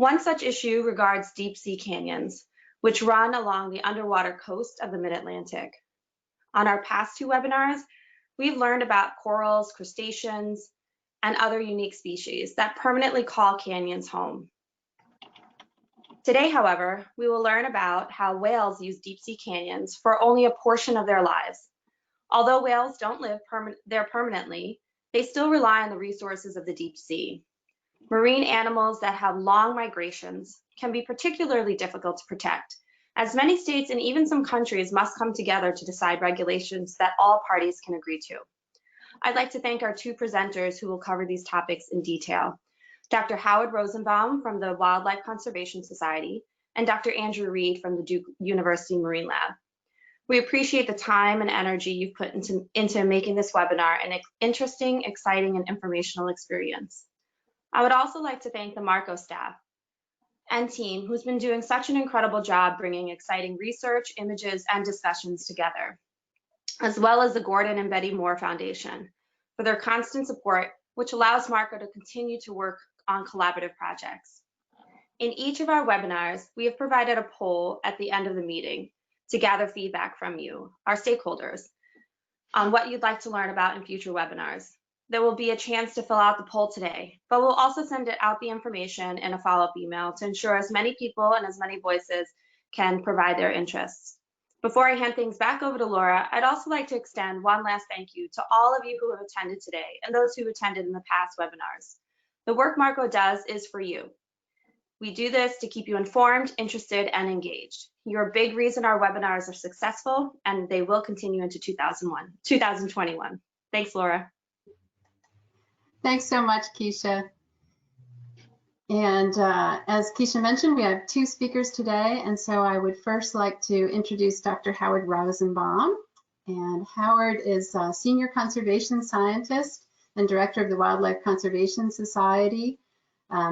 One such issue regards deep sea canyons, which run along the underwater coast of the mid-Atlantic. On our past two webinars, we've learned about corals, crustaceans, and other unique species that permanently call canyons home. Today, however, we will learn about how whales use deep sea canyons for only a portion of their lives. Although whales don't live there permanently, they still rely on the resources of the deep sea. Marine animals that have long migrations can be particularly difficult to protect, as many states and even some countries must come together to decide regulations that all parties can agree to. I'd like to thank our two presenters who will cover these topics in detail, Dr. Howard Rosenbaum from the Wildlife Conservation Society and Dr. Andrew Reed from the Duke University Marine Lab. We appreciate the time and energy you've put into making this webinar an interesting, exciting, and informational experience. I would also like to thank the Marco staff and team who's been doing such an incredible job bringing exciting research, images, and discussions together, as well as the Gordon and Betty Moore Foundation for their constant support, which allows Marco to continue to work on collaborative projects. In each of our webinars, we have provided a poll at the end of the meeting to gather feedback from you, our stakeholders, on what you'd like to learn about in future webinars. There will be a chance to fill out the poll today, but we'll also send out the information in a follow-up email to ensure as many people and as many voices can provide their interests. Before I hand things back over to Laura, I'd also like to extend one last thank you to all of you who have attended today and those who attended in the past webinars. The work Marco does is for you. We do this to keep you informed, interested, and engaged. You're a big reason our webinars are successful, and they will continue into 2021. Thanks, Laura. Thanks so much, Keisha. And as Keisha mentioned, we have two speakers today, and so I would first like to introduce Dr. Howard Rosenbaum. And Howard is a senior conservation scientist and director of the Wildlife Conservation Society,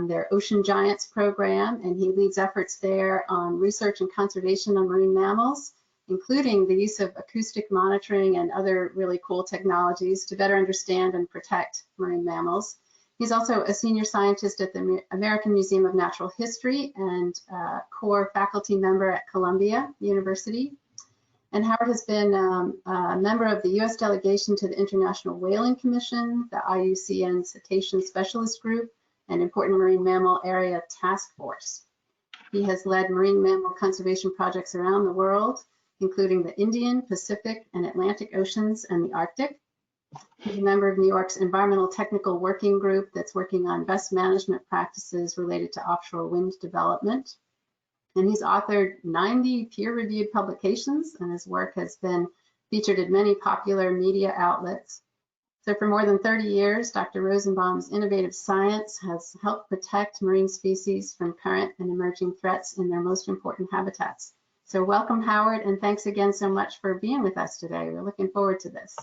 their Ocean Giants program, and he leads efforts there on research and conservation on marine mammals, including the use of acoustic monitoring and other really cool technologies to better understand and protect marine mammals. He's also a senior scientist at the American Museum of Natural History and core faculty member at Columbia University. And Howard has been a member of the U.S. delegation to the International Whaling Commission, the IUCN Cetacean Specialist Group, and Important Marine Mammal Area Task Force. He has led marine mammal conservation projects around the world, including the Indian, Pacific, and Atlantic Oceans and the Arctic. He's a member of New York's Environmental Technical Working Group that's working on best management practices related to offshore wind development. And he's authored 90 peer-reviewed publications, and his work has been featured in many popular media outlets. So for more than 30 years, Dr. Rosenbaum's innovative science has helped protect marine species from current and emerging threats in their most important habitats. So welcome, Howard, and thanks again so much for being with us today. We're looking forward to this.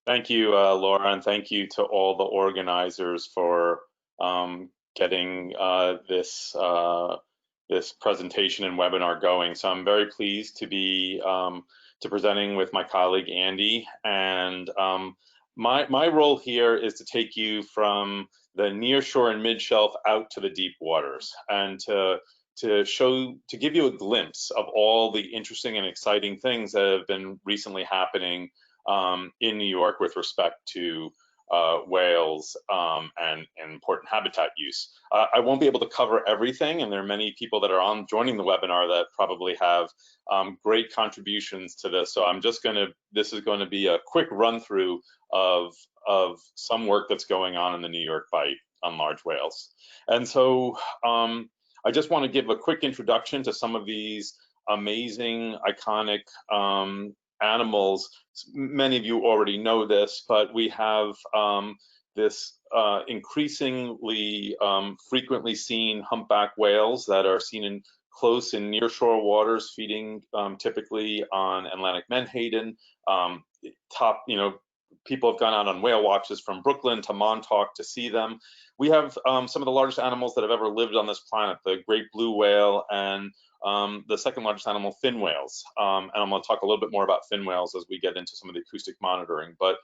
Thank you, Laura, and thank you to all the organizers for getting this presentation and webinar going. So I'm very pleased to be presenting with my colleague Andy, and my role here is to take you from the near shore and mid shelf out to the deep waters, and to give you a glimpse of all the interesting and exciting things that have been recently happening in New York with respect to whales and important habitat use. I won't be able to cover everything, and there are many people that are joining the webinar that probably have great contributions to this. So this is going to be a quick run through of some work that's going on in the New York Bight on large whales. And so I just want to give a quick introduction to some of these amazing, iconic animals. Many of you already know this, but we have this increasingly frequently seen humpback whales that are seen in close and near shore waters, feeding typically on Atlantic menhaden. People have gone out on whale watches from Brooklyn to Montauk to see them. We have some of the largest animals that have ever lived on this planet, the great blue whale and the second largest animal, fin whales. And I'm going to talk a little bit more about fin whales as we get into some of the acoustic monitoring. But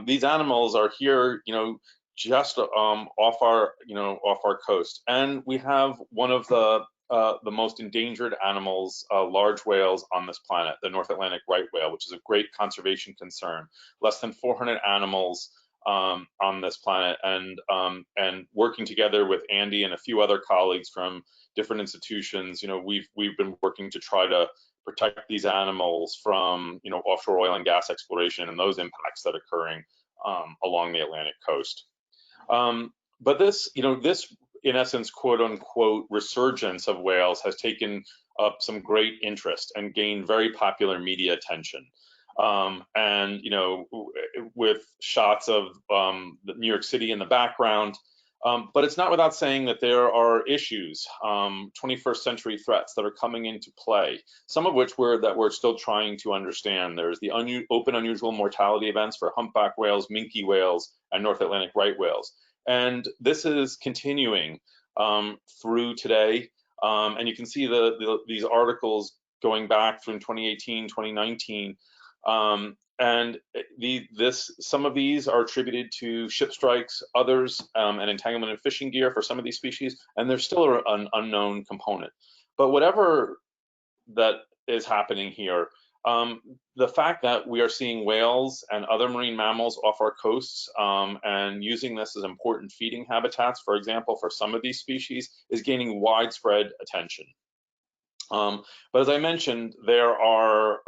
these animals are here, just off our coast, and we have one of the most endangered animals, large whales on this planet, the North Atlantic right whale, which is a great conservation concern. Less than 400 animals on this planet, and working together with Andy and a few other colleagues from different institutions, we've been working to try to protect these animals from offshore oil and gas exploration and those impacts that are occurring along the Atlantic coast. But this in essence, quote unquote, resurgence of whales has taken up some great interest and gained very popular media attention. And with shots of New York City in the background. But it's not without saying that there are issues, 21st century threats that are coming into play, some of which we're still trying to understand. There's the open unusual mortality events for humpback whales, minke whales, and North Atlantic right whales. And this is continuing through today. And you can see these articles going back from 2018, 2019. And some of these are attributed to ship strikes, others an entanglement in fishing gear for some of these species, and there's still an unknown component. But whatever that is happening here, the fact that we are seeing whales and other marine mammals off our coasts and using this as important feeding habitats, for example, for some of these species, is gaining widespread attention. But as I mentioned, there are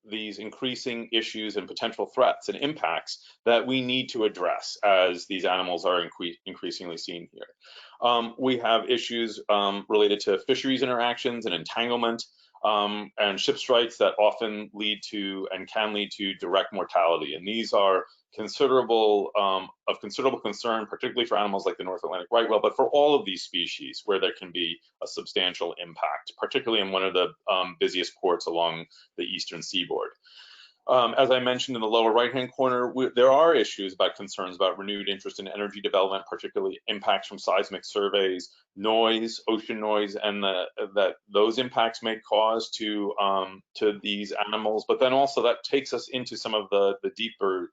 these increasing issues and potential threats and impacts that we need to address as these animals are increasingly seen here. We have issues related to fisheries interactions and entanglement, and ship strikes that often lead to and can lead to direct mortality. And these are of considerable concern, particularly for animals like the North Atlantic right whale, but for all of these species where there can be a substantial impact, particularly in one of the busiest ports along the eastern seaboard. As I mentioned in the lower right-hand corner, there are issues about concerns about renewed interest in energy development, particularly impacts from seismic surveys, noise, ocean noise, and that those impacts may cause to these animals. But then also that takes us into some of the deeper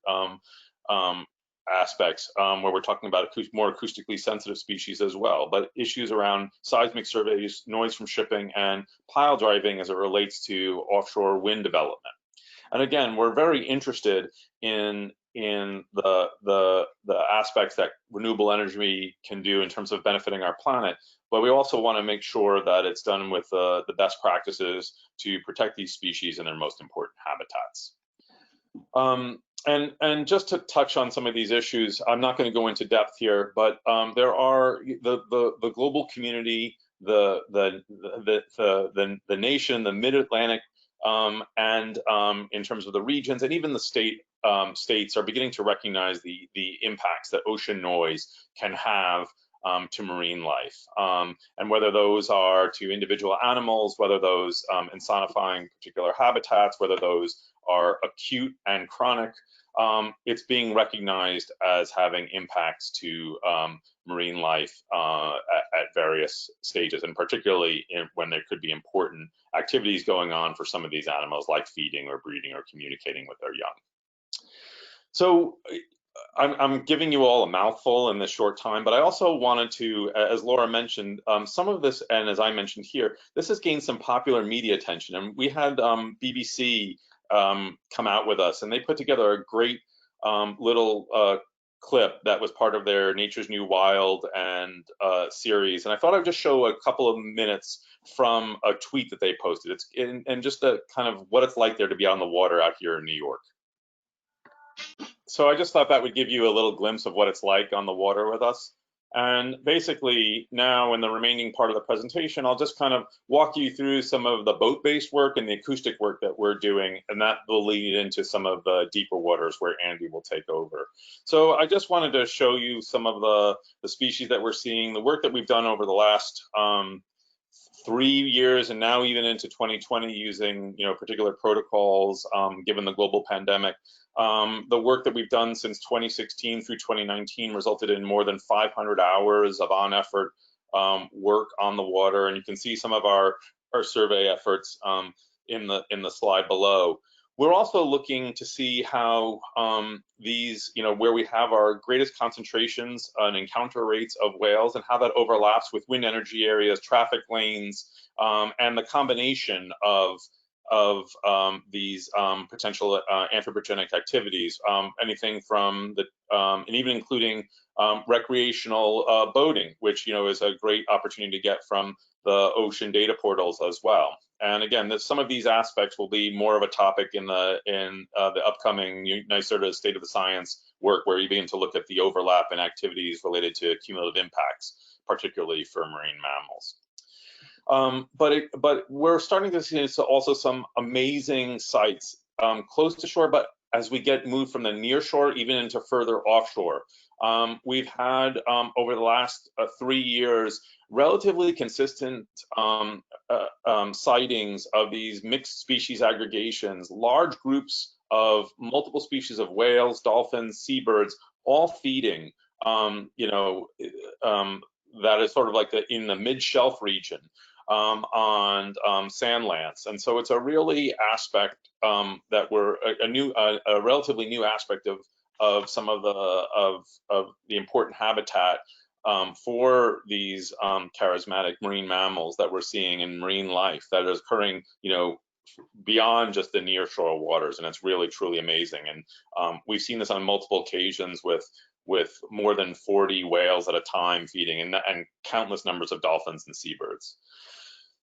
aspects where we're talking about more acoustically sensitive species as well, but issues around seismic surveys, noise from shipping, and pile driving as it relates to offshore wind development. And again, we're very interested in the aspects that renewable energy can do in terms of benefiting our planet, but we also want to make sure that it's done with the best practices to protect these species in their most important habitats. And just to touch on some of these issues, I'm not going to go into depth here, but there are the global community, the nation, the Mid-Atlantic, and in terms of the regions, and even the states are beginning to recognize the impacts that ocean noise can have to marine life, and whether those are to individual animals, whether those insanifying particular habitats, whether those are acute and chronic, it's being recognized as having impacts to marine life at various stages, and particularly when there could be important activities going on for some of these animals, like feeding or breeding or communicating with their young. So I'm giving you all a mouthful in this short time, but I also wanted to, as Laura mentioned, some of this, and as I mentioned here, this has gained some popular media attention, and we had BBC come out with us, and they put together a great little clip that was part of their Nature's New Wild and series, and I thought I'd just show a couple of minutes from a tweet that they posted. It's and just a kind of what it's like there to be on the water out here in New York. So I just thought that would give you a little glimpse of what it's like on the water with us. And basically now in the remaining part of the presentation, I'll just kind of walk you through some of the boat-based work and the acoustic work that we're doing, and that will lead into some of the deeper waters where Andy will take over. So I just wanted to show you some of the species that we're seeing, the work that we've done over the last 3 years and now even into 2020 using particular protocols given the global pandemic. The work that we've done since 2016 through 2019 resulted in more than 500 hours of on-effort work on the water, and you can see some of our survey efforts in the slide below. We're also looking to see how these, where we have our greatest concentrations and encounter rates of whales, and how that overlaps with wind energy areas, traffic lanes, and the combination of these potential anthropogenic activities, anything from the, and even including recreational boating, which is a great opportunity to get from the ocean data portals as well. And again, some of these aspects will be more of a topic in the upcoming NYSERDA State of the Science work, where you begin to look at the overlap in activities related to cumulative impacts, particularly for marine mammals. But we're starting to see also some amazing sites close to shore, but as we moved from the near shore even into further offshore. We've had over the last 3 years relatively consistent sightings of these mixed species aggregations, large groups of multiple species of whales, dolphins, seabirds, all feeding, that is sort of like in the mid-shelf region on sand lands. And so it's a really aspect that we're a relatively new aspect of some of the important habitat for these charismatic marine mammals that we're seeing in marine life that is occurring, beyond just the near shore waters. And it's really, truly amazing. And we've seen this on multiple occasions with more than 40 whales at a time feeding, and countless numbers of dolphins and seabirds.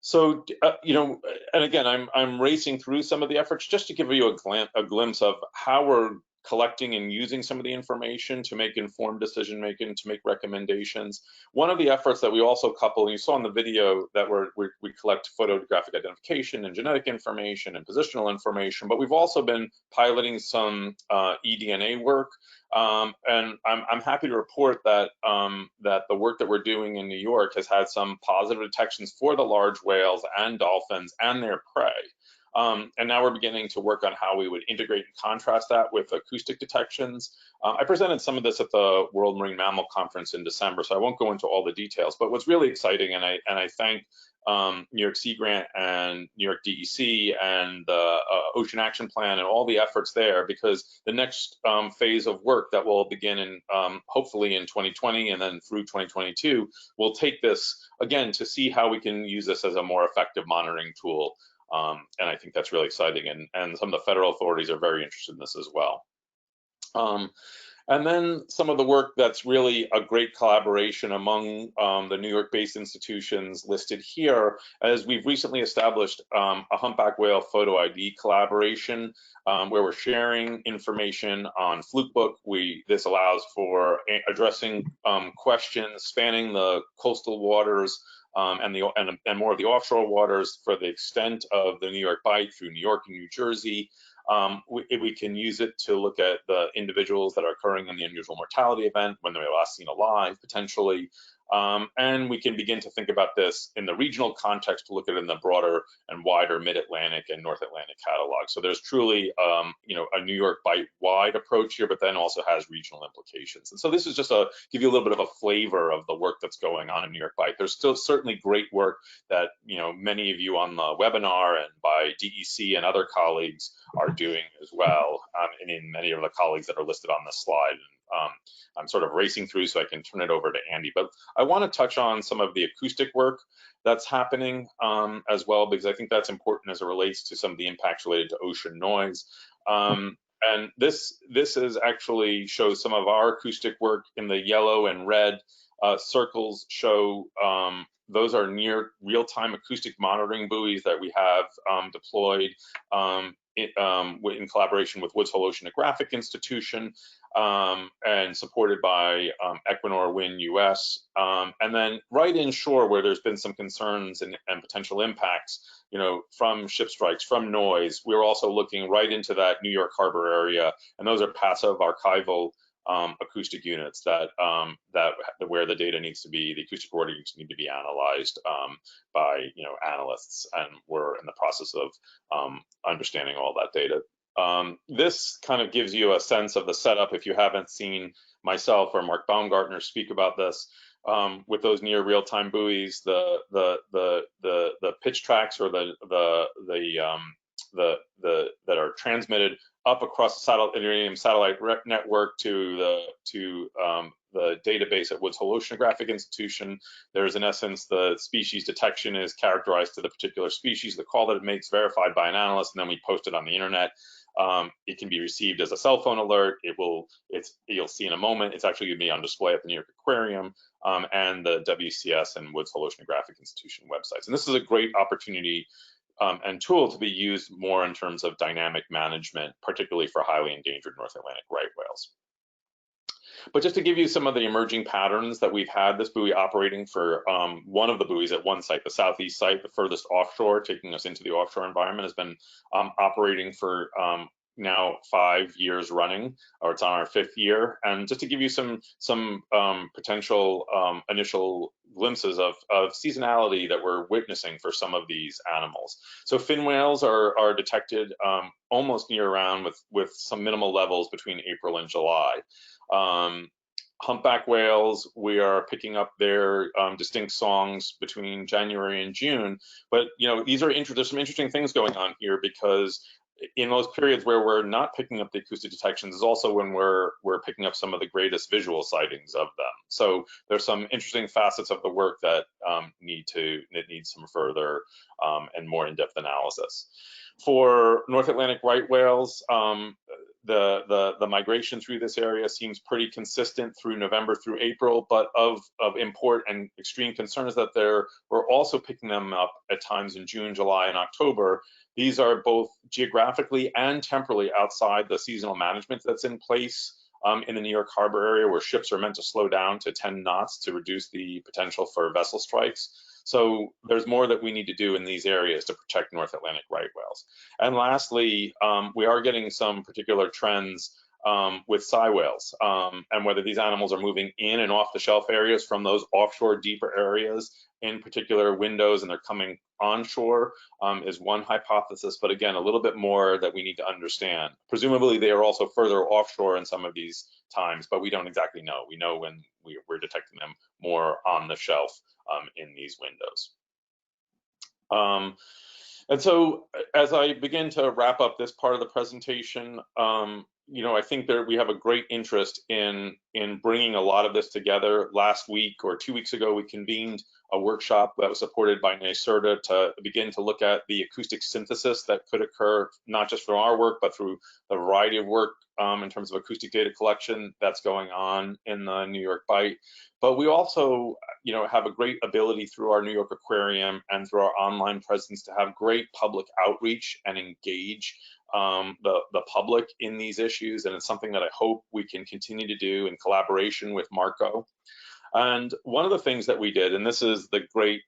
So, and again, I'm racing through some of the efforts just to give you a glimpse of how we're collecting and using some of the information to make informed decision making, to make recommendations. One of the efforts that we also couple, and you saw in the video, that we collect photographic identification and genetic information and positional information, but we've also been piloting some eDNA work. And I'm happy to report that that the work that we're doing in New York has had some positive detections for the large whales and dolphins and their prey. And now we're beginning to work on how we would integrate and contrast that with acoustic detections. I presented some of this at the World Marine Mammal Conference in December, so I won't go into all the details. But what's really exciting, and I thank New York Sea Grant and New York DEC and the Ocean Action Plan and all the efforts there, because the next phase of work that will begin in hopefully in 2020 and then through 2022 will take this again to see how we can use this as a more effective monitoring tool. And I think that's really exciting, and some of the federal authorities are very interested in this as well. And then some of the work that's really a great collaboration among the New York-based institutions listed here, as we've recently established a humpback whale photo ID collaboration where we're sharing information on Flukebook. This allows for addressing questions spanning the coastal waters and more of the offshore waters for the extent of the New York Bight through New York and New Jersey. We can use it to look at the individuals that are occurring in the unusual mortality event, when they were last seen alive, potentially. And we can begin to think about this in the regional context to look at it in the broader and wider Mid-Atlantic and North Atlantic catalog. So there's truly, a New York Bight-wide approach here, but then also has regional implications. And so this is just give you a little bit of a flavor of the work that's going on in New York Bight. There's still certainly great work that, many of you on the webinar and by DEC and other colleagues are doing as well, and in many of the colleagues that are listed on this slide. I'm sort of racing through so I can turn it over to Andy, but I want to touch on some of the acoustic work that's happening as well, because I think that's important as it relates to some of the impacts related to ocean noise. And this is actually shows some of our acoustic work in the yellow and red circles show those are near real-time acoustic monitoring buoys that we have deployed in collaboration with Woods Hole Oceanographic Institution and supported by Equinor Wind US. And then right inshore, where there's been some concerns and potential impacts, from ship strikes, from noise, we're also looking right into that New York Harbor area, and those are passive archival acoustic units that where the data needs to be, the acoustic recordings need to be analyzed by analysts, and we're in the process of understanding all that data. This kind of gives you a sense of the setup if you haven't seen myself or Mark Baumgartner speak about this. with those near real-time buoys, the pitch tracks or that are transmitted up across the satellite network to the database at Woods Hole Oceanographic Institution. There's in essence the species detection is characterized to the particular species, the call that it makes verified by an analyst, and then we post it on the internet. It can be received as a cell phone alert. You'll see in a moment, it's actually going to be on display at the New York Aquarium and the WCS and Woods Hole Oceanographic Institution websites. And this is a great opportunity and tool to be used more in terms of dynamic management, particularly for highly endangered North Atlantic right whales. But just to give you some of the emerging patterns that we've had this buoy operating for one of the buoys at one site, the southeast site, the furthest offshore, taking us into the offshore environment, has been operating for now 5 years running, or it's on our 5th year. And just to give you some potential initial glimpses of seasonality that we're witnessing for some of these animals. So fin whales are detected almost year round with some minimal levels between April and July. Humpback whales, we are picking up their distinct songs between January and June. But there's some interesting things going on here, because in those periods where we're not picking up the acoustic detections is also when we're picking up some of the greatest visual sightings of them. So there's some interesting facets of the work that need some further and more in-depth analysis. For North Atlantic right whales, the migration through this area seems pretty consistent through November through April, but of import and extreme concern is that we're also picking them up at times in June, July, and October. These are both geographically and temporally outside the seasonal management that's in place in the New York Harbor area, where ships are meant to slow down to 10 knots to reduce the potential for vessel strikes. So there's more that we need to do in these areas to protect North Atlantic right whales. And lastly, we are getting some particular trends with sei whales, and whether these animals are moving in and off the shelf areas from those offshore deeper areas, in particular windows, and they're coming onshore is one hypothesis, but again, a little bit more that we need to understand. Presumably they are also further offshore in some of these times, but we don't exactly know. We know when we're detecting them more on the shelf in these windows. And so as I begin to wrap up this part of the presentation, I think we have a great interest in bringing a lot of this together. Last week or 2 weeks ago, we convened a workshop that was supported by NYSERDA to begin to look at the acoustic synthesis that could occur, not just from our work, but through the variety of work in terms of acoustic data collection that's going on in the New York Bight. But we also, have a great ability through our New York Aquarium and through our online presence to have great public outreach and engage the public in these issues. And it's something that I hope we can continue to do in collaboration with Marco. And one of the things that we did, and this is the great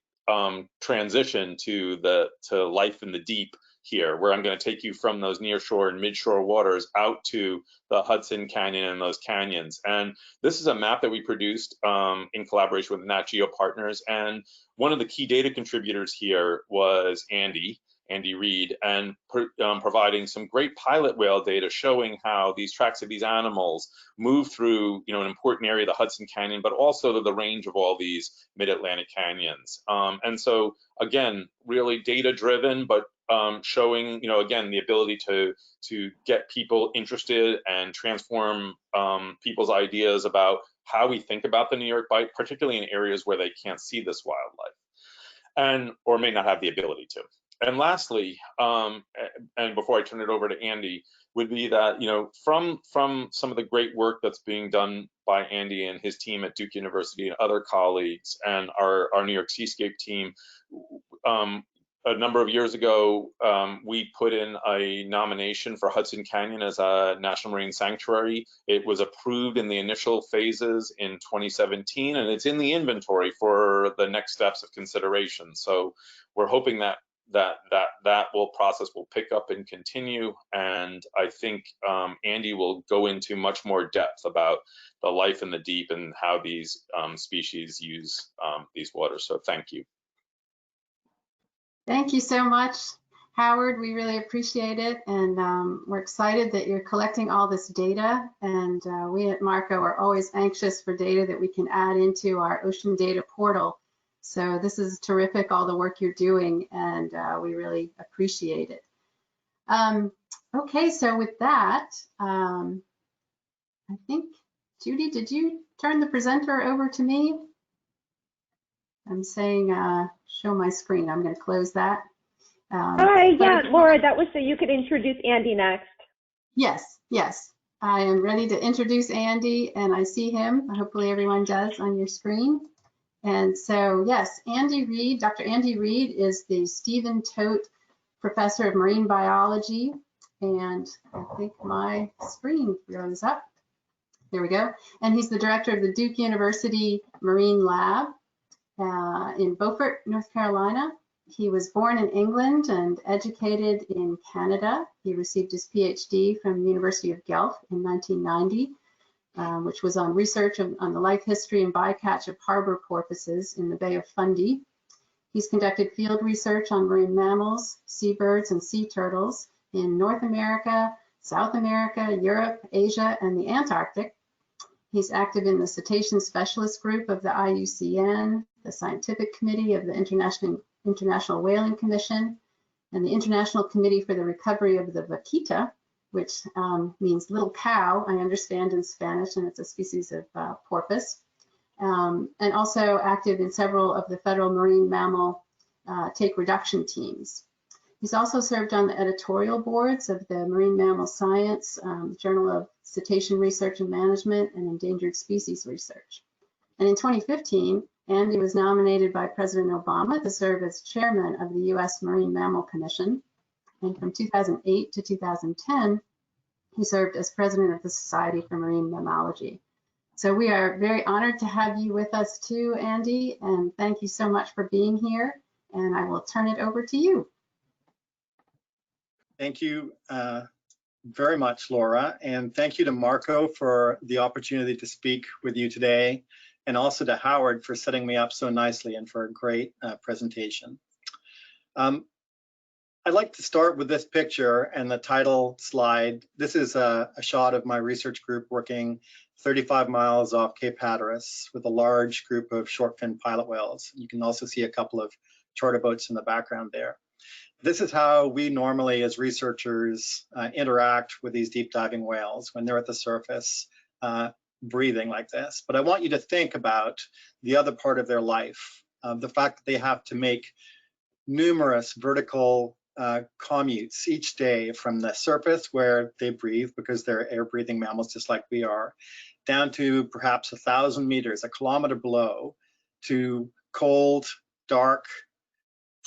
transition to life in the deep here, where I'm going to take you from those nearshore and midshore waters out to the Hudson Canyon and those canyons. And this is a map that we produced in collaboration with Nat Geo partners. And one of the key data contributors here was Andy Reed, and providing some great pilot whale data showing how these tracks of these animals move through, an important area, the Hudson Canyon, but also the range of all these mid-Atlantic canyons. And so, again, really data-driven, but showing, again, the ability to get people interested and transform people's ideas about how we think about the New York Bight, particularly in areas where they can't see this wildlife or may not have the ability to. And lastly, and before I turn it over to Andy, would be that, from some of the great work that's being done by Andy and his team at Duke University and other colleagues and our New York Seascape team, a number of years ago, we put in a nomination for Hudson Canyon as a National Marine Sanctuary. It was approved in the initial phases in 2017, and it's in the inventory for the next steps of consideration. So we're hoping that process will pick up and continue. And I think Andy will go into much more depth about the life in the deep and how these species use these waters. So thank you. Thank you so much, Howard, we really appreciate it, and we're excited that you're collecting all this data, and we at Marco are always anxious for data that we can add into our ocean data portal. So this is terrific, all the work you're doing, and we really appreciate it. Okay, so with that, I think, Judy, did you turn the presenter over to me? I'm saying show my screen. I'm going to close that. Hi, yeah, Laura, that was so you could introduce Andy next. Yes, yes. I am ready to introduce Andy, and I see him. Hopefully everyone does on your screen. And so, yes, Andy Reid, Dr. Andy Reid is the Stephen Tote Professor of Marine Biology. And I think my screen goes up. There we go. And he's the director of the Duke University Marine Lab in Beaufort, North Carolina. He was born in England and educated in Canada. He received his PhD from the University of Guelph in 1990, which was on research on the life history and bycatch of harbor porpoises in the Bay of Fundy. He's conducted field research on marine mammals, seabirds, and sea turtles in North America, South America, Europe, Asia, and the Antarctic. He's active in the Cetacean Specialist Group of the IUCN, the Scientific Committee of the International Whaling Commission, and the International Committee for the Recovery of the Vaquita, which means little cow, I understand in Spanish, and it's a species of porpoise, and also active in several of the federal marine mammal take reduction teams. He's also served on the editorial boards of the Marine Mammal Science, Journal of Cetacean Research and Management, and Endangered Species Research. And in 2015, Andy was nominated by President Obama to serve as chairman of the U.S. Marine Mammal Commission. And from 2008 to 2010, he served as president of the Society for Marine Mammalogy. So we are very honored to have you with us too, Andy, and thank you so much for being here. And I will turn it over to you. Thank you very much, Laura, and thank you to Marco for the opportunity to speak with you today, and also to Howard for setting me up so nicely and for a great presentation. I'd like to start with this picture and the title slide. This is a shot of my research group working 35 miles off Cape Hatteras with a large group of short fin pilot whales. You can also see a couple of charter boats in the background there. This is how we normally, as researchers, interact with these deep diving whales when they're at the surface, breathing like this. But I want you to think about the other part of their life, the fact that they have to make numerous vertical commutes each day from the surface where they breathe, because they're air-breathing mammals just like we are, down to perhaps 1,000 meters, a kilometer below, to cold, dark,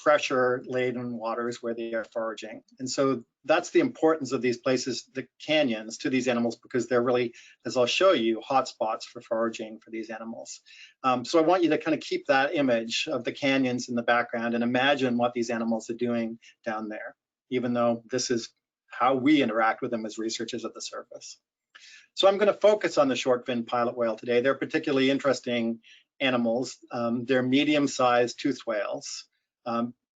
pressure-laden waters where they are foraging. And so that's the importance of these places, the canyons, to these animals, because they're really, as I'll show you, hotspots for foraging for these animals. So I want you to kind of keep that image of the canyons in the background and imagine what these animals are doing down there, even though this is how we interact with them as researchers at the surface. So I'm going to focus on the short fin pilot whale today. They're particularly interesting animals. They're medium-sized toothed whales.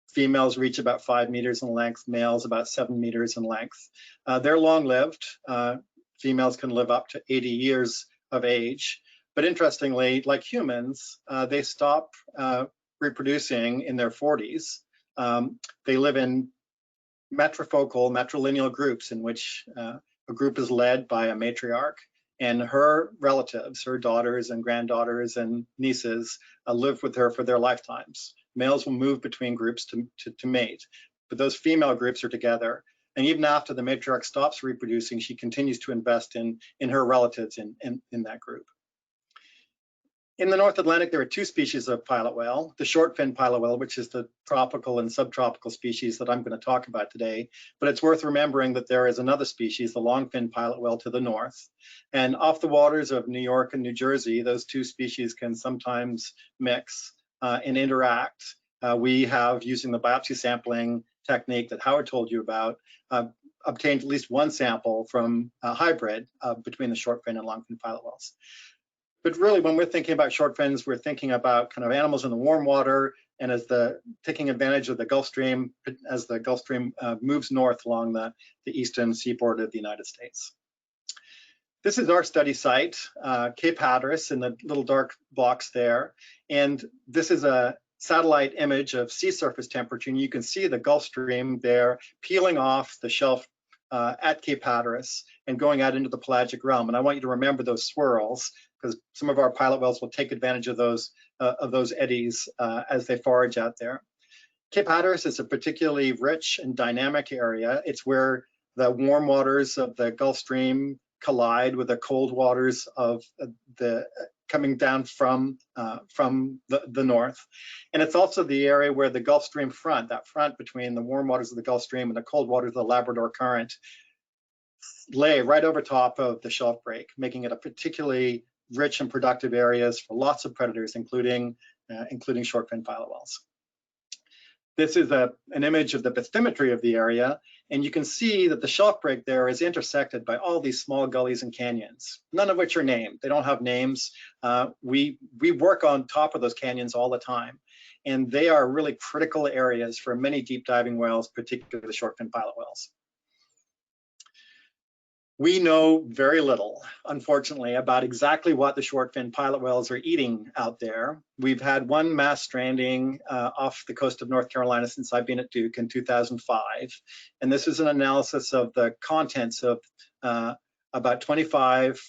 Females reach about 5 meters in length, males about 7 meters in length. They're long-lived. Females can live up to 80 years of age. But interestingly, like humans, they stop reproducing in their 40s. They live in matrilineal groups in which a group is led by a matriarch, and her relatives, her daughters and granddaughters and nieces, live with her for their lifetimes. Males will move between groups to mate, but those female groups are together. And even after the matriarch stops reproducing, she continues to invest in her relatives in that group. In the North Atlantic, there are two species of pilot whale, the short fin pilot whale, which is the tropical and subtropical species that I'm going to talk about today. But it's worth remembering that there is another species, the long fin pilot whale, to the north. And off the waters of New York and New Jersey, those two species can sometimes mix and interact. We have, using the biopsy sampling technique that Howard told you about, obtained at least one sample from a hybrid between the short fin and long fin pilot whales. But really, when we're thinking about short fins, we're thinking about kind of animals in the warm water and taking advantage of the Gulf Stream as the Gulf Stream moves north along the eastern seaboard of the United States. This is our study site, Cape Hatteras, in the little dark box there. And this is a satellite image of sea surface temperature, and you can see the Gulf Stream there peeling off the shelf at Cape Hatteras and going out into the pelagic realm. And I want you to remember those swirls, because some of our pilot whales will take advantage of those eddies as they forage out there. Cape Hatteras is a particularly rich and dynamic area. It's where the warm waters of the Gulf Stream collide with the cold waters of the coming down from the north. And it's also the area where the Gulf Stream front, that front between the warm waters of the Gulf Stream and the cold waters of the Labrador Current, lay right over top of the shelf break, making it a particularly rich and productive areas for lots of predators, including short-fin pilot whales. This is an image of the bathymetry of the area, and you can see that the shelf break there is intersected by all these small gullies and canyons, none of which are named. They don't have names. We work on top of those canyons all the time, and they are really critical areas for many deep diving whales, particularly the short-fin pilot whales. We know very little, unfortunately, about exactly what the short-fin pilot whales are eating out there. We've had one mass stranding off the coast of North Carolina since I've been at Duke in 2005. And this is an analysis of the contents of about 25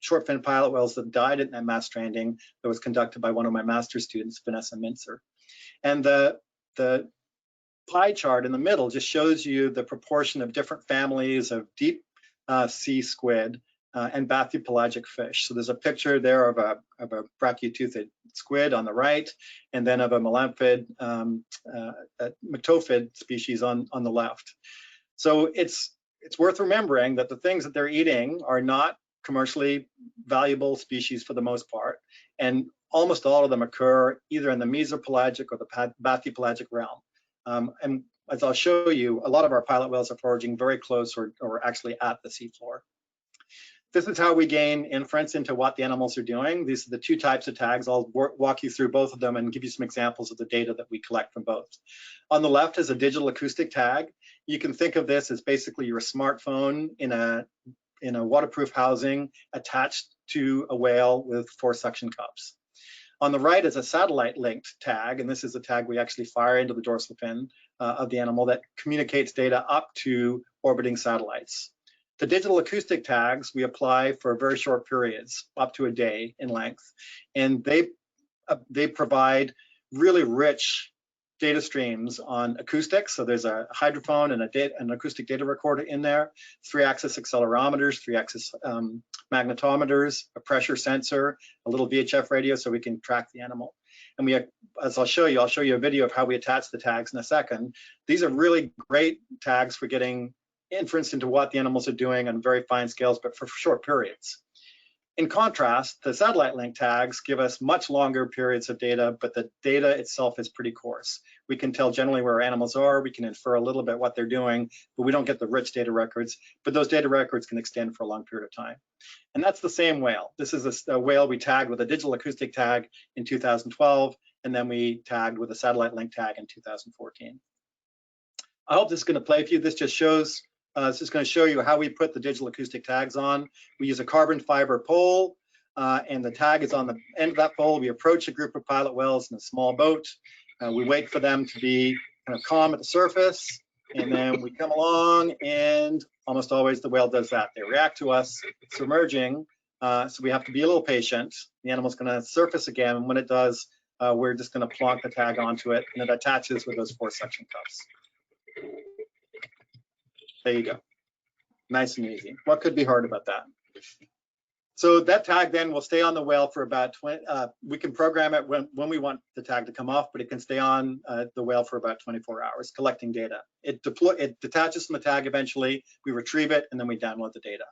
short-fin pilot whales that died in that mass stranding that was conducted by one of my master's students, Vanessa Mintzer. And the pie chart in the middle just shows you the proportion of different families of deep sea squid and bathypelagic fish. So there's a picture there of a brachiotoothed squid on the right, and then of a melamphid, mactophid species on the left. So it's worth remembering that the things that they're eating are not commercially valuable species for the most part, and almost all of them occur either in the mesopelagic or the bathypelagic realm. And as I'll show you, a lot of our pilot whales are foraging very close or actually at the seafloor. This is how we gain inference into what the animals are doing. These are the two types of tags. I'll walk you through both of them and give you some examples of the data that we collect from both. On the left is a digital acoustic tag. You can think of this as basically your smartphone in a waterproof housing attached to a whale with 4 suction cups. On the right is a satellite linked tag, and this is a tag we actually fire into the dorsal fin of the animal that communicates data up to orbiting satellites. The digital acoustic tags we apply for very short periods, up to a day in length, and they provide really rich data streams on acoustics. So there's a hydrophone and an acoustic data recorder in there, 3-axis accelerometers, 3-axis magnetometers, a pressure sensor, a little VHF radio so we can track the animal. And we, as I'll show you a video of how we attach the tags in a second. These are really great tags for getting inference into what the animals are doing on very fine scales, but for short periods. In contrast, the satellite link tags give us much longer periods of data, but the data itself is pretty coarse. We can tell generally where our animals are, we can infer a little bit what they're doing, but we don't get the rich data records, but those data records can extend for a long period of time. And that's the same whale. This is a whale we tagged with a digital acoustic tag in 2012, and then we tagged with a satellite link tag in 2014. I hope this is going to play for you. This just shows it's just going to show you how we put the digital acoustic tags on. We use a carbon fiber pole, and the tag is on the end of that pole. We approach a group of pilot whales in a small boat. We wait for them to be kind of calm at the surface, and then we come along, and almost always the whale does that. They react to us submerging, so we have to be a little patient. The animal's going to surface again, and when it does, we're just going to plonk the tag onto it, and it attaches with those 4 suction cups. There you go. Nice and easy. What could be hard about that? So that tag then will stay on the whale for about 20, we can program it when we want the tag to come off, but it can stay on the whale for about 24 hours collecting data. It detaches from the tag eventually, we retrieve it, and then we download the data.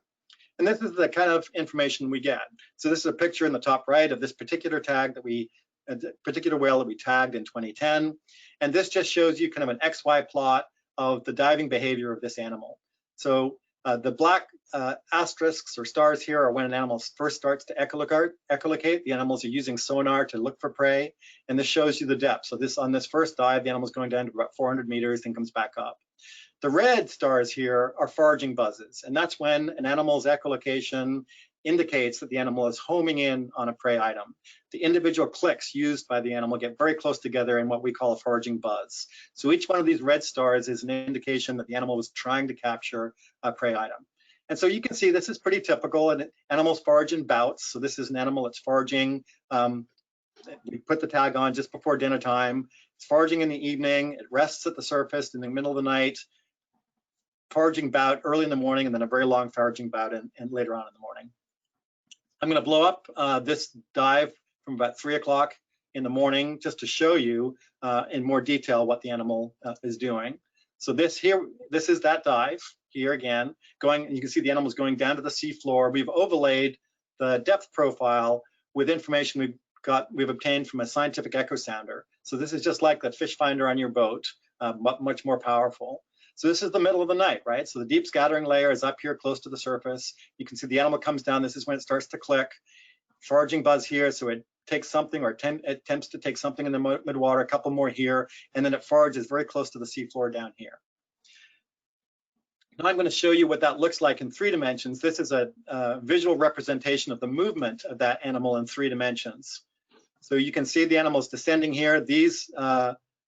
And this is the kind of information we get. So this is a picture in the top right of this particular tag that particular whale that we tagged in 2010. And this just shows you kind of an XY plot of the diving behavior of this animal. So the black asterisks or stars here are when an animal first starts to echolocate. The animals are using sonar to look for prey, and this shows you the depth. So on this first dive, the animal's going down to about 400 meters, then comes back up. The red stars here are foraging buzzes, and that's when an animal's echolocation indicates that the animal is homing in on a prey item. The individual clicks used by the animal get very close together in what we call a foraging buzz. So each one of these red stars is an indication that the animal was trying to capture a prey item. And so you can see this is pretty typical, and animals forage in bouts. So this is an animal that's foraging. We put the tag on just before dinner time. It's foraging in the evening. It rests at the surface in the middle of the night. Foraging bout early in the morning, and then a very long foraging bout and later on in the morning. I'm going to blow up this dive from about 3 o'clock in the morning just to show you in more detail what the animal is doing. So this is that dive here again, and you can see the animal's going down to the sea floor. We've overlaid the depth profile with information we've obtained from a scientific echo sounder. So this is just like the fish finder on your boat, but much more powerful. So this is the middle of the night, right? So the deep scattering layer is up here close to the surface. You can see the animal comes down. This is when it starts to click. Foraging buzz here, so it takes something or attempts to take something in the midwater, a couple more here, and then it forages very close to the seafloor down here. Now I'm going to show you what that looks like in 3 dimensions. This is a visual representation of the movement of that animal in 3 dimensions. So you can see the animal's descending here. These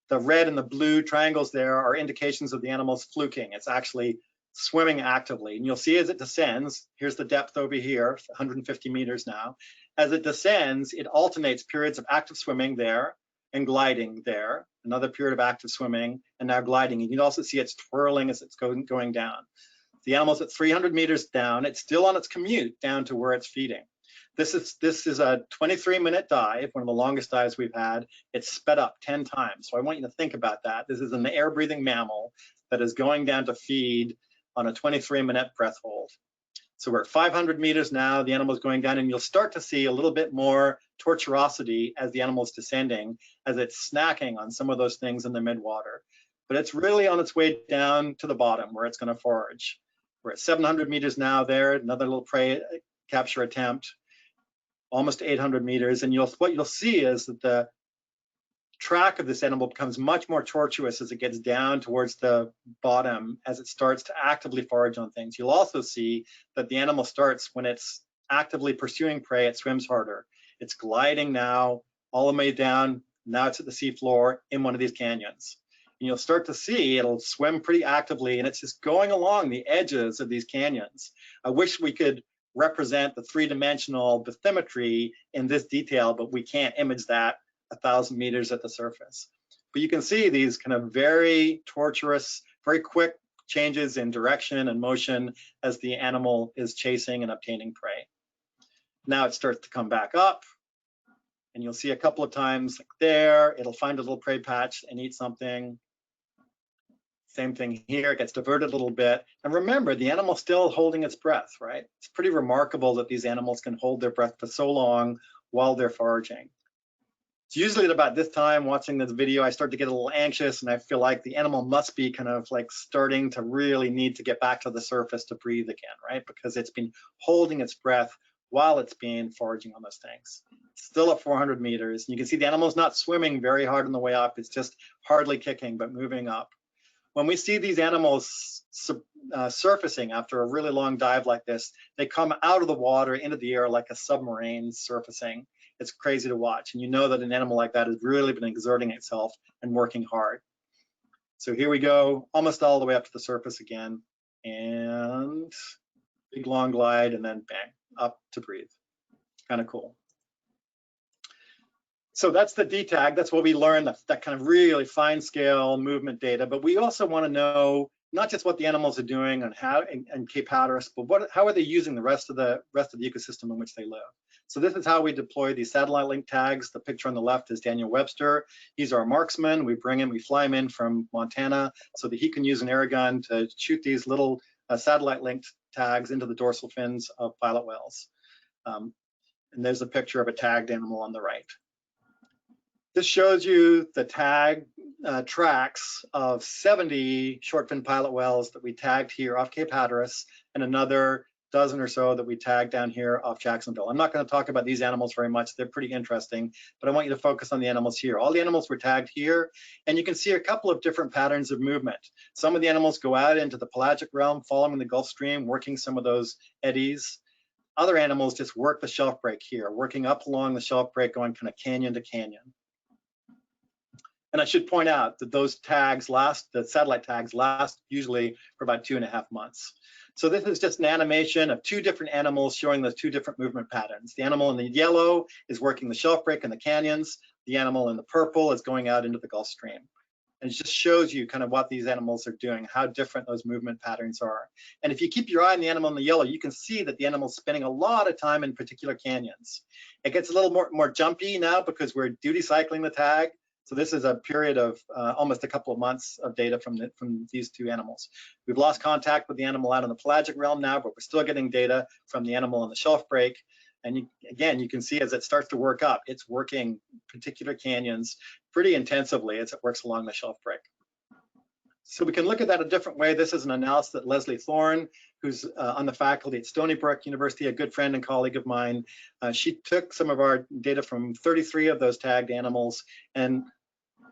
the red and the blue triangles there are indications of the animal's fluking. It's actually swimming actively. And you'll see as it descends, here's the depth over here, 150 meters now. As it descends, it alternates periods of active swimming there and gliding there, another period of active swimming, and now gliding. And you can also see it's twirling as it's going down. The animal's at 300 meters down. It's still on its commute down to where it's feeding. This is a 23-minute dive, one of the longest dives we've had. It's sped up 10 times. So I want you to think about that. This is an air-breathing mammal that is going down to feed on a 23-minute breath hold. So we're at 500 meters now. The animal is going down, and you'll start to see a little bit more tortuosity as the animal is descending, as it's snacking on some of those things in the midwater. But it's really on its way down to the bottom where it's going to forage. We're at 700 meters now there, another little prey capture attempt. Almost 800 meters, and what you'll see is that the track of this animal becomes much more tortuous as it gets down towards the bottom, as it starts to actively forage on things. You'll also see that the animal starts, when it's actively pursuing prey, it swims harder. It's gliding now all the way down. Now it's at the seafloor in one of these canyons. And you'll start to see it'll swim pretty actively, and it's just going along the edges of these canyons. I wish we could represent the 3-dimensional bathymetry in this detail, but we can't image that 1,000 meters at the surface. But you can see these kind of very tortuous, very quick changes in direction and motion as the animal is chasing and obtaining prey. Now it starts to come back up, and you'll see a couple of times like there, it'll find a little prey patch and eat something. Same thing here, it gets diverted a little bit. And remember, the animal's still holding its breath, right? It's pretty remarkable that these animals can hold their breath for so long while they're foraging. It's usually at about this time, watching this video, I start to get a little anxious, and I feel like the animal must be kind of like starting to really need to get back to the surface to breathe again, right? Because it's been holding its breath while it's been foraging on those things. It's still at 400 meters. And you can see the animal's not swimming very hard on the way up. It's just hardly kicking, but moving up. When we see these animals surfacing after a really long dive like this, they come out of the water into the air like a submarine surfacing. It's crazy to watch. And you know that an animal like that has really been exerting itself and working hard. So here we go, almost all the way up to the surface again. And big long glide, and then bang, up to breathe. Kind of cool. So that's the DTAG. That's what we learned, that kind of really fine scale movement data. But we also want to know not just what the animals are doing and how in Cape Hatteras, but how are they using the rest of the ecosystem in which they live. So this is how we deploy these satellite link tags. The picture on the left is Daniel Webster. He's our marksman. We fly him in from Montana so that he can use an air gun to shoot these little satellite linked tags into the dorsal fins of pilot whales. And there's a picture of a tagged animal on the right. This shows you the tag tracks of 70 short fin pilot whales that we tagged here off Cape Hatteras, and another dozen or so that we tagged down here off Jacksonville. I'm not going to talk about these animals very much. They're pretty interesting, but I want you to focus on the animals here. All the animals were tagged here, and you can see a couple of different patterns of movement. Some of the animals go out into the pelagic realm, following the Gulf Stream, working some of those eddies. Other animals just work the shelf break here, working up along the shelf break, going kind of canyon to canyon. And I should point out that those tags the satellite tags last usually for about 2.5 months. So this is just an animation of two different animals showing those two different movement patterns. The animal in the yellow is working the shelf break in the canyons. The animal in the purple is going out into the Gulf Stream. And it just shows you kind of what these animals are doing, how different those movement patterns are. And if you keep your eye on the animal in the yellow, you can see that the animal's spending a lot of time in particular canyons. It gets a little more jumpy now because we're duty cycling the tag. So this is a period of almost a couple of months of data from these two animals. We've lost contact with the animal out in the pelagic realm now, but we're still getting data from the animal in the shelf break. And again, you can see as it starts to work up, it's working particular canyons pretty intensively as it works along the shelf break. So we can look at that a different way. This is an analysis that Leslie Thorne, who's on the faculty at Stony Brook University, a good friend and colleague of mine, she took some of our data from 33 of those tagged animals and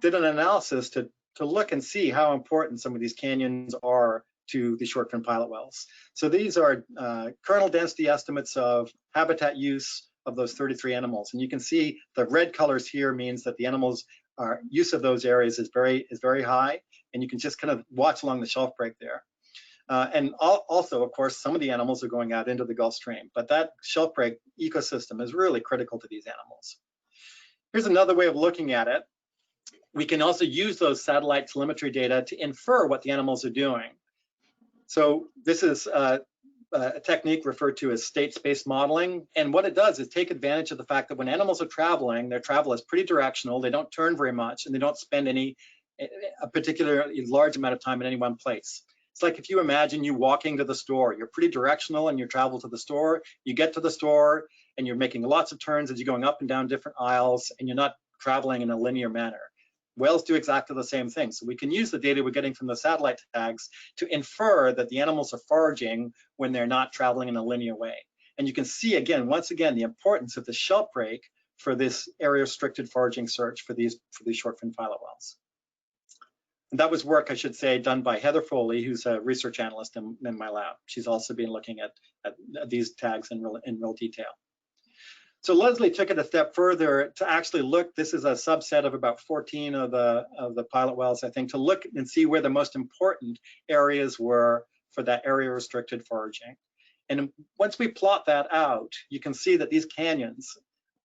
did an analysis to look and see how important some of these canyons are to the short fin pilot whales. So these are kernel density estimates of habitat use of those 33 animals. And you can see the red colors here means that the animals' use of those areas is very high. And you can just kind of watch along the shelf break there. And also, of course, some of the animals are going out into the Gulf Stream, but that shelf break ecosystem is really critical to these animals. Here's another way of looking at it. We can also use those satellite telemetry data to infer what the animals are doing. So this is a technique referred to as state space modeling. And what it does is take advantage of the fact that when animals are traveling, their travel is pretty directional, they don't turn very much, and they don't spend a particularly large amount of time in any one place. It's like if you imagine you walking to the store, you're pretty directional in your travel to the store, you get to the store and you're making lots of turns as you're going up and down different aisles, and you're not traveling in a linear manner. Whales do exactly the same thing. So we can use the data we're getting from the satellite tags to infer that the animals are foraging when they're not traveling in a linear way. And you can see again, once again, the importance of the shelf break for this area restricted foraging search for these short fin pilot whales. And that was work, I should say, done by Heather Foley, who's a research analyst in my lab. She's also been looking at these tags in real detail. So Leslie took it a step further to actually look. This is a subset of about 14 of the pilot whales, I think, to look and see where the most important areas were for that area restricted foraging. And once we plot that out, you can see that these canyons,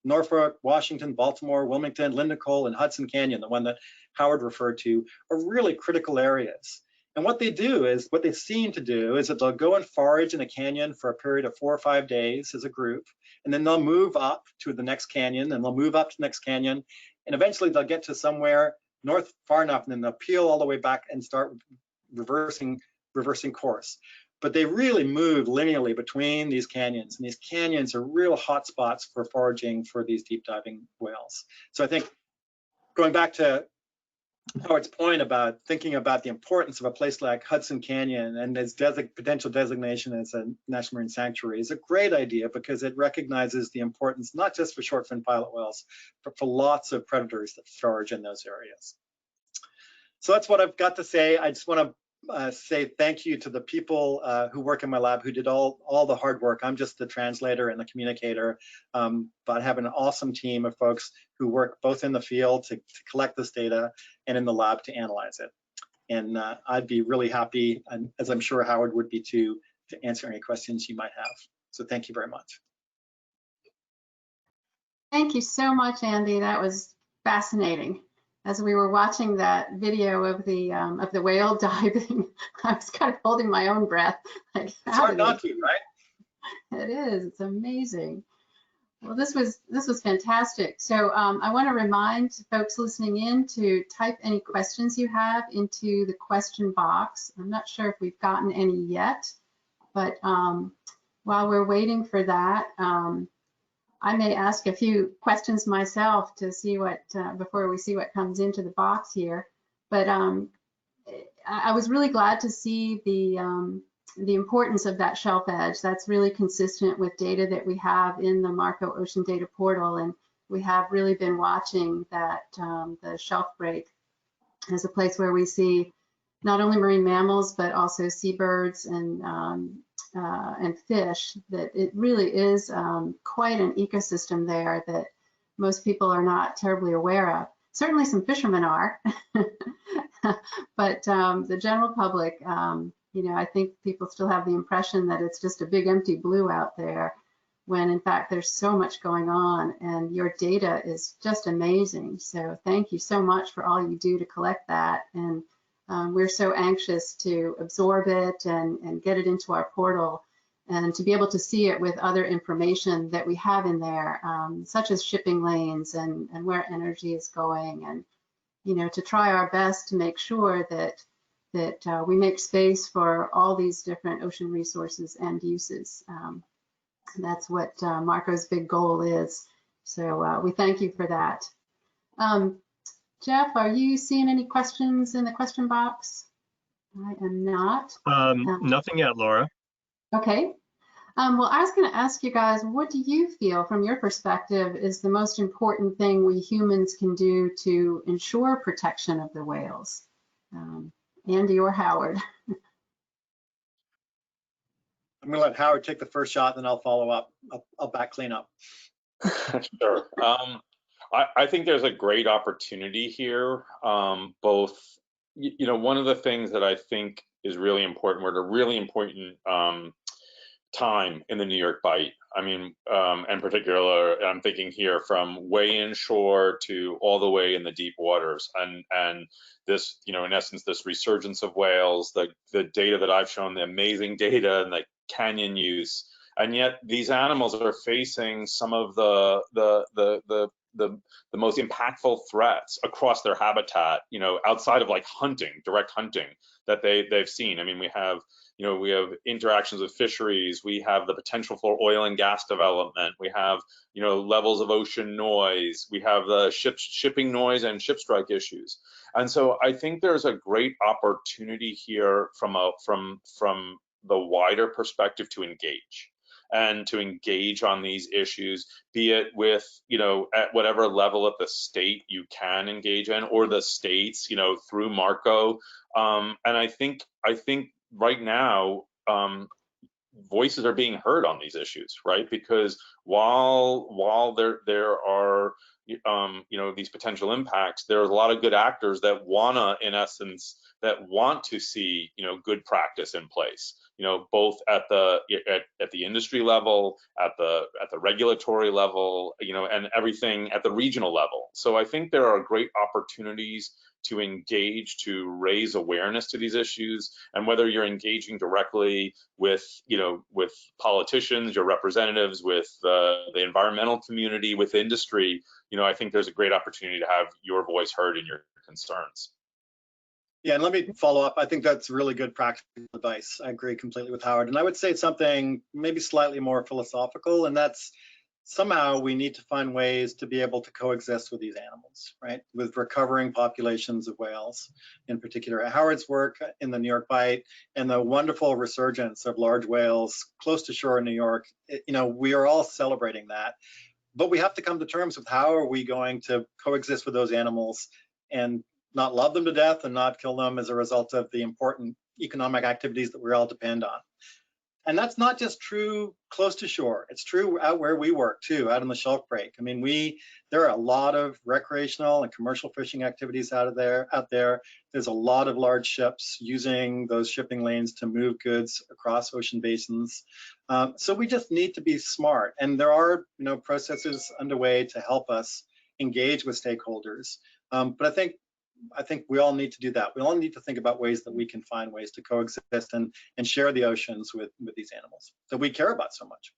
Norfolk, Washington, Baltimore, Wilmington, Lindencoal, and Hudson Canyon, the one that Howard referred to, are really critical areas. And what they do is, what they seem to do is that they'll go and forage in a canyon for a period of 4 or 5 days as a group, and then they'll move up to the next canyon, and they'll move up to the next canyon, and eventually they'll get to somewhere north far enough, and then they'll peel all the way back and start reversing course. But they really move linearly between these canyons, and these canyons are real hot spots for foraging for these deep diving whales. So I think going back to Howard's point about thinking about the importance of a place like Hudson Canyon and its potential designation as a national marine sanctuary is a great idea, because it recognizes the importance not just for short fin pilot whales, but for lots of predators that forage in those areas. So that's what I've got to say. I just want to say thank you to the people who work in my lab who did all the hard work. I'm just the translator and the communicator, but I have an awesome team of folks who work both in the field to collect this data and in the lab to analyze it. And I'd be really happy, and as I'm sure Howard would be too, to answer any questions you might have. So thank you very much. Thank you so much, Andy. That was fascinating. As we were watching that video of the whale diving, I was kind of holding my own breath. Like, it's hard not to, right? It is. It's amazing. Well, this was fantastic. So I want to remind folks listening in to type any questions you have into the question box. I'm not sure if we've gotten any yet, but while we're waiting for that, I may ask a few questions myself to see what, before we see what comes into the box here. But I was really glad to see the the importance of that shelf edge. That's really consistent with data that we have in the MARCO Ocean Data Portal, and we have really been watching that the shelf break as a place where we see not only marine mammals but also seabirds and fish. That it really is quite an ecosystem there that most people are not terribly aware of. Certainly some fishermen are, but the general public, you know, I think people still have the impression that it's just a big empty blue out there, when in fact there's so much going on, and your data is just amazing. So thank you so much for all you do to collect that, and we're so anxious to absorb it and get it into our portal, and to be able to see it with other information that we have in there, such as shipping lanes and where energy is going, and you know, to try our best to make sure that we make space for all these different ocean resources and uses. That's what MARCO's big goal is. So we thank you for that. Jeff, are you seeing any questions in the question box? I am not. Nothing yet, Laura. Okay. Well, I was going to ask you guys, what do you feel from your perspective is the most important thing we humans can do to ensure protection of the whales? Andy or Howard? I'm going to let Howard take the first shot, then I'll follow up. I'll back clean up. Sure. I think there's a great opportunity here. Both, you know, one of the things that I think is really important, we're at a really important time in the New York Bight. I mean, in particular, I'm thinking here from way inshore to all the way in the deep waters, and this, you know, in essence, this resurgence of whales, the data that I've shown, the amazing data and the canyon use, and yet these animals are facing some of the most impactful threats across their habitat, you know, outside of like hunting, direct hunting that they've seen. I mean, we have interactions with fisheries, we have the potential for oil and gas development, we have, you know, levels of ocean noise, we have the shipping noise and ship strike issues. And so I think there's a great opportunity here from the wider perspective to engage on these issues, be it with, you know, at whatever level at the state you can engage in, or the states, you know, through MARCO. And I think right now, voices are being heard on these issues, right? Because while there are, you know, these potential impacts, there's a lot of good actors that want to see, you know, good practice in place, you know, both at the industry level, at the regulatory level, you know, and everything at the regional level. So I think there are great opportunities to engage, to raise awareness to these issues, and whether you're engaging directly with, you know, with politicians, your representatives, with the environmental community, with industry, you know, I think there's a great opportunity to have your voice heard in your concerns. Yeah, and let me follow up. I think that's really good practical advice. I agree completely with Howard. And I would say something maybe slightly more philosophical, and that's somehow we need to find ways to be able to coexist with these animals, right? With recovering populations of whales in particular. Howard's work in the New York Bight and the wonderful resurgence of large whales close to shore in New York, you know, we are all celebrating that. But we have to come to terms with how are we going to coexist with those animals and not love them to death and not kill them as a result of the important economic activities that we all depend on. And that's not just true close to shore. It's true out where we work too, out on the shelf break. I mean, there are a lot of recreational and commercial fishing activities out there. There's a lot of large ships using those shipping lanes to move goods across ocean basins. So we just need to be smart. And there are, you know, processes underway to help us engage with stakeholders. But I think we all need to do that. We all need to think about ways that we can find ways to coexist and share the oceans with these animals that we care about so much.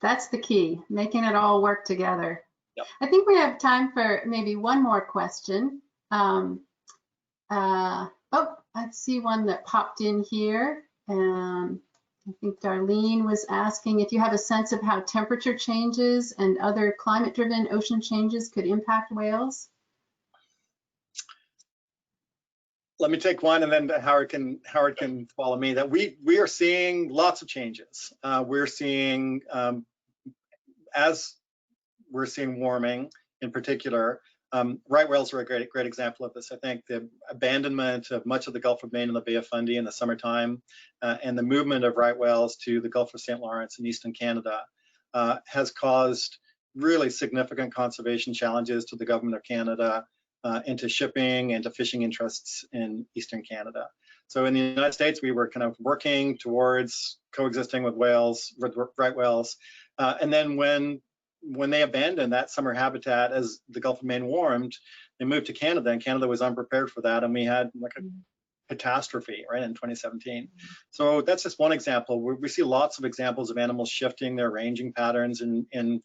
That's the key, making it all work together. Yep. I think we have time for maybe one more question. Oh, I see one that popped in here. I think Darlene was asking if you have a sense of how temperature changes and other climate-driven ocean changes could impact whales. Let me take one, and then Howard can follow me. That we are seeing lots of changes. We're seeing as we're seeing warming in particular. Right whales are a great example of this. I think the abandonment of much of the Gulf of Maine and the Bay of Fundy in the summertime, and the movement of right whales to the Gulf of St. Lawrence and eastern Canada has caused really significant conservation challenges to the government of Canada, into shipping and to fishing interests in eastern Canada. So in the United States, we were kind of working towards coexisting with whales, with right whales, and then when they abandoned that summer habitat as the Gulf of Maine warmed, they moved to Canada, and Canada was unprepared for that, and we had like a catastrophe right in 2017. So that's just one example. We see lots of examples of animals shifting their ranging patterns in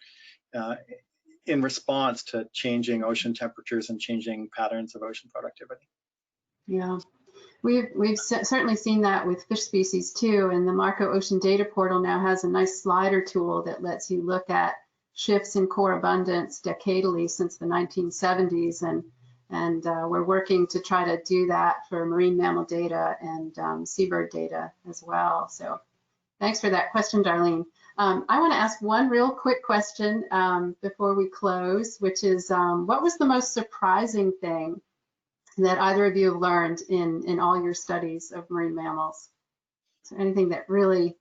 response to changing ocean temperatures and changing patterns of ocean productivity. Yeah, we've certainly seen that with fish species too, and the Marco Ocean Data Portal now has a nice slider tool that lets you look at shifts in core abundance decadally since the 1970s, and we're working to try to do that for marine mammal data and seabird data as well. So thanks for that question, Darlene. I want to ask one real quick question before we close, which is what was the most surprising thing that either of you have learned in all your studies of marine mammals? So anything that really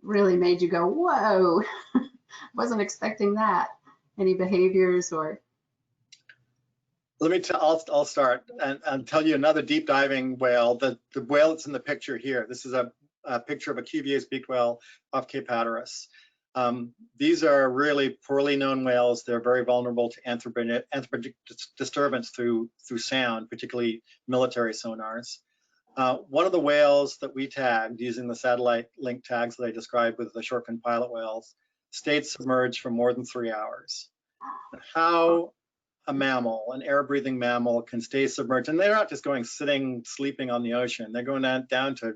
made you go, whoa, wasn't expecting that? Any behaviors or? Let me I'll start and tell you another deep diving whale. The whale that's in the picture here. This is a picture of a Cuvier's beaked whale off Cape Hatteras. These are really poorly known whales. They're very vulnerable to anthropogenic disturbance through sound, particularly military sonars. One of the whales that we tagged using the satellite link tags that I described with the short-fin pilot whales stayed submerged for more than 3 hours. How a mammal, an air-breathing mammal, can stay submerged, and they're not just going sitting, sleeping on the ocean. They're going down to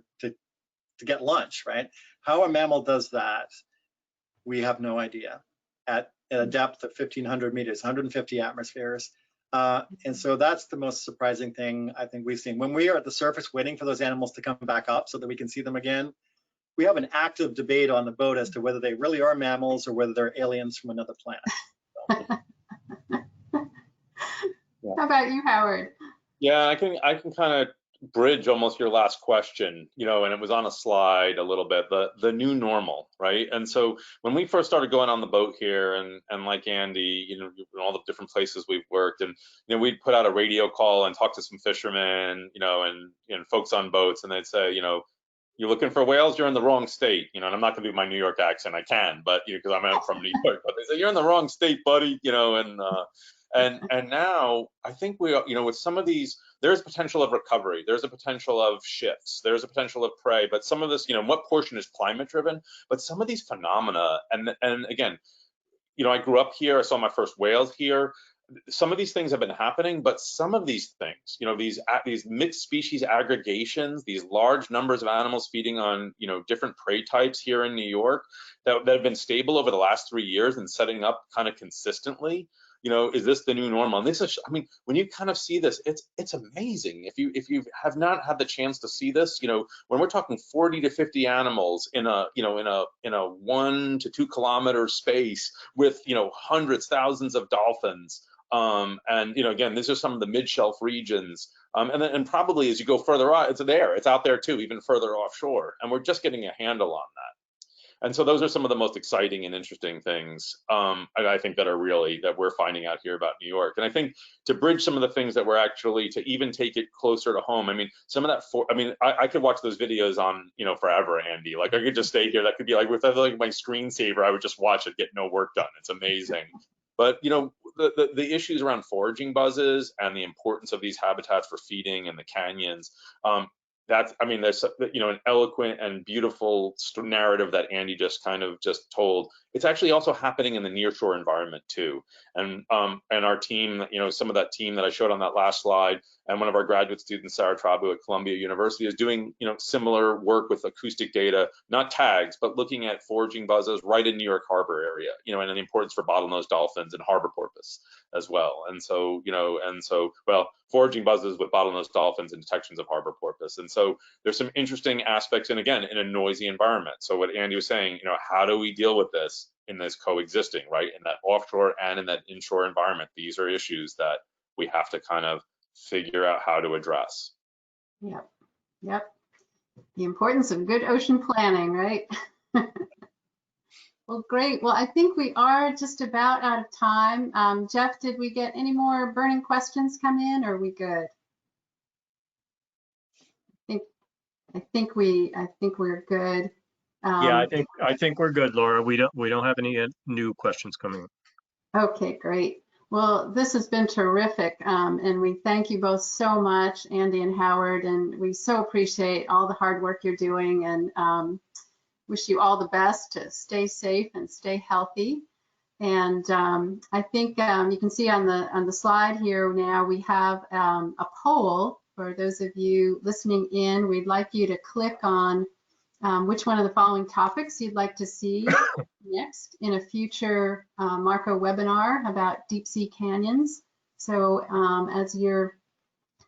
get lunch, right? How a mammal does that, we have no idea. At a depth of 1,500 meters, 150 atmospheres. And so that's the most surprising thing I think we've seen. When we are at the surface waiting for those animals to come back up so that we can see them again, we have an active debate on the boat as to whether they really are mammals or whether they're aliens from another planet. So. How about you, Howard? Yeah, I can kind of bridge almost your last question, you know, and it was on a slide a little bit, the new normal, right? And so when we first started going on the boat here, and like Andy, you know, all the different places we've worked, and you know, we'd put out a radio call and talk to some fishermen, you know, and folks on boats, and they'd say, you know, you're looking for whales, you're in the wrong state, you know, and I'm not gonna do my New York accent, I can, but you know, because I'm from New York, but they say you're in the wrong state, buddy, you know, and now I think we are, you know, with some of these, there's potential of recovery, there's a potential of shifts, there's a potential of prey, but some of this, you know, what portion is climate driven, but some of these phenomena, and again, you know, I grew up here, I saw my first whales here. Some of these things have been happening, but some of these things, you know, these mixed species aggregations, these large numbers of animals feeding on, you know, different prey types here in New York that have been stable over the last 3 years and setting up kind of consistently. You know, is this the new normal? And this is, I mean, when you kind of see this, it's amazing. If you have not had the chance to see this, you know, when we're talking 40 to 50 animals in a, you know, in a 1 to 2 kilometer space with, you know, hundreds, thousands of dolphins. And you know, again, these are some of the mid-shelf regions, and probably as you go further out, it's out there too, even further offshore, and we're just getting a handle on that. And so those are some of the most exciting and interesting things, I think that we're finding out here about New York. And I think to bridge some of the things that we're actually, to even take it closer to home, I mean, some of that, I could watch those videos on, you know, forever, Andy. Like I could just stay here. That could be like with like my screensaver, I would just watch it, get no work done. It's amazing. But you know, the issues around foraging buzzes and the importance of these habitats for feeding in the canyons, that's, I mean, there's, you know, an eloquent and beautiful narrative that Andy just kind of just told. it's actually also happening in the nearshore environment too. And our team, some of that team that I showed on that last slide, and one of our graduate students, Sarah Trabu at Columbia University, is doing similar work with acoustic data, not tags, but looking at foraging buzzes right in New York Harbor area, and the importance for bottlenose dolphins and harbor porpoise as well. And so, foraging buzzes with bottlenose dolphins and detections of harbor porpoise. And so there's some interesting aspects, and again, in a noisy environment. So what Andy was saying, how do we deal with this in this coexisting, right? In that offshore and in that inshore environment, these are issues that we have to kind of figure out how to address. Yep. The importance of good ocean planning, right? Well, great. Well, I think we are just about out of time. Jeff, did we get any more burning questions come in, or are we good? I think we're good. Yeah, I think we're good, Laura. We don't have any new questions coming. Okay, great. Well, this has been terrific, and we thank you both so much, Andy and Howard, and we so appreciate all the hard work you're doing, and wish you all the best to stay safe and stay healthy. And I think you can see on the slide here now we have a poll for those of you listening in. We'd like you to click on which one of the following topics you'd like to see next in a future Marco webinar about deep sea canyons. So as you're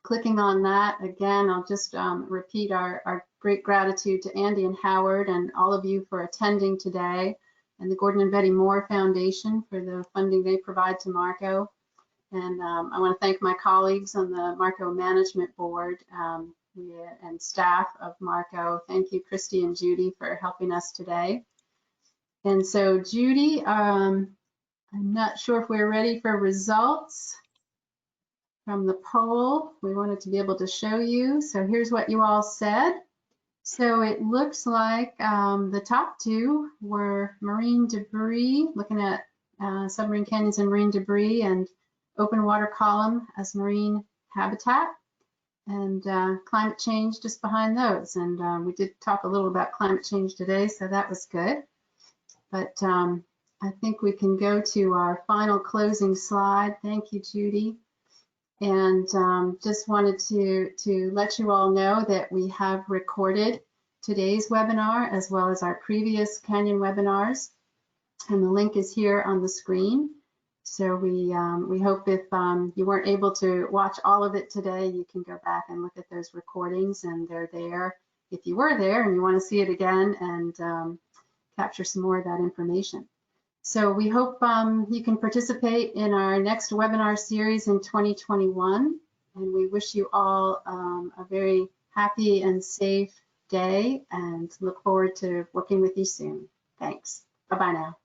clicking on that, again, I'll just repeat our great gratitude to Andy and Howard and all of you for attending today, and the Gordon and Betty Moore Foundation for the funding they provide to Marco. And I want to thank my colleagues on the Marco Management Board and staff of Marco. Thank you, Christy and Judy, for helping us today. And so, Judy, I'm not sure if we're ready for results from the poll. We wanted to be able to show you. So here's what you all said. So it looks like the top two were marine debris, looking at submarine canyons and marine debris, and open water column as marine habitat, and climate change just behind those. And we did talk a little about climate change today, so that was good. But I think we can go to our final closing slide. Thank you, Judy. And just wanted to let you all know that we have recorded today's webinar as well as our previous Canyon webinars, and the link is here on the screen. So we hope if you weren't able to watch all of it today, you can go back and look at those recordings, and they're there if you were there and you want to see it again and capture some more of that information. So we hope you can participate in our next webinar series in 2021, and we wish you all a very happy and safe day, and look forward to working with you soon. Thanks. Bye-bye now.